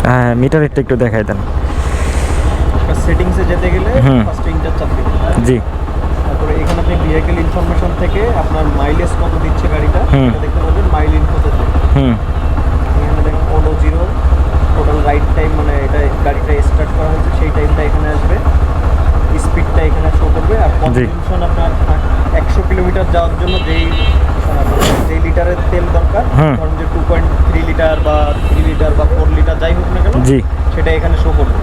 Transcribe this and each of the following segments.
হ্যাঁ, মিটারেরটা একটু দেখাই দেন। সেটিংসে যেতে গেলে ফার্স্ট ইন্টার চাপ দিবেন। জি। তারপরে এখানে আপনি ভেহিকেল ইনফরমেশন থেকে আপনার মাইলেজ কত দিচ্ছে গাড়িটা এটা দেখতে পাবেন, মাইল ইনফোতে। হুম। এখানে দেখেন ওডো 0, টোটাল রাইড টাইম, মানে এটা গাড়িটা স্টার্ট করা হয়েছে সেই টাইমটা এখানে আসবে, স্পিডটা এখানে শো করবে। আর কনজাম্পশন আপনার 100 কিলোমিটার যাওয়ার জন্য যেই লিটারের তেল দরকার, ধরুন যে 2.3 লিটার বা 3 লিটার বা 4 লিটার যাই হোক না কেন, জি, সেটা এখানে শো করবে।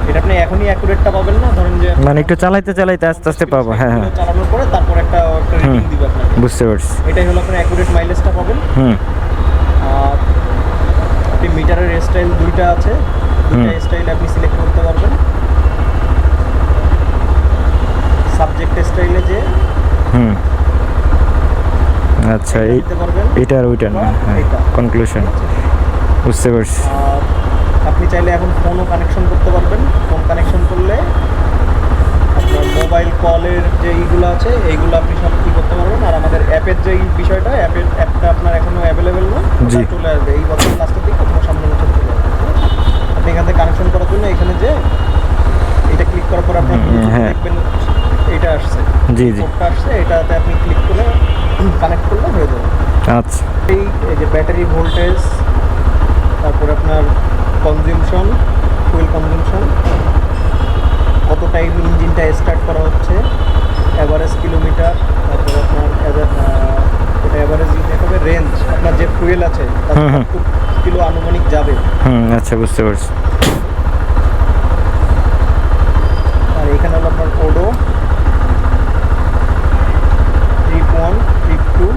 এটা আপনি এখনই অ্যাকুরেটটা পাবেন না, ধরেন যে মানে একটু চালাইতে চালাইতে আস্তে আস্তে পাবো। হ্যাঁ হ্যাঁ, চালানোর পরে তারপর একটা রেটিং দিবে আপনাকে। বুঝতে পারছি। এটাই হলো আপনার অ্যাকুরেট মাইলেজটা পাবেন। আর আপনি মিটারের স্টাইল দুইটা আছে, দুইটা স্টাইল আপনি সিলেক্ট করতে পারবেন। সাবজেক্ট স্টাইলে যে আচ্ছা, দিতে পারবেন, এটা আর ওইটা না। হ্যাঁ, কনক্লুশন বুঝতে পারছি। আর আপনি চাইলে এখন ফোনও কানেকশন করতে পারবেন। ফোন কানেকশন করলে আপনার মোবাইল কলের যে এইগুলো আছে এইগুলো আপনি সব কী করতে পারবেন। আর আমাদের অ্যাপের যে বিষয়টা, অ্যাপটা আপনার এখনও অ্যাভেলেবেল না, জি, চলে আসবে এই বছর লাস্টের দিকে অথবা সামনের বছর চলে আসবে। আপনি এখান থেকে কানেকশন করার জন্য এখানে যে এটা ক্লিক করার পর আপনার দেখবেন এইটা আসছে, জি জি, কোডটা আসছে, এটাতে আপনি ক্লিক করে কানেক্ট করলে হয়ে যাবে। আচ্ছা, এই যে ব্যাটারি ভোল্টেজ, তারপরে আপনার কনজিউমশন, ফুয়েল কনজিউমশন, কত টাইম ইঞ্জিনটা স্টার্ট করা হচ্ছে, অ্যাভারেজ কিলোমিটার, তারপরে আপনার এটা অ্যাভারেজ দেখাবে, রেঞ্জ আপনার যে ফুয়েল আছে তার কত কিলো আনুমানিক যাবে। আচ্ছা, বুঝতে পারছি। আর এখানে হলো আপনার ওডো ট্রিপ 1, ট্রিপ 2,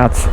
আচ্ছা,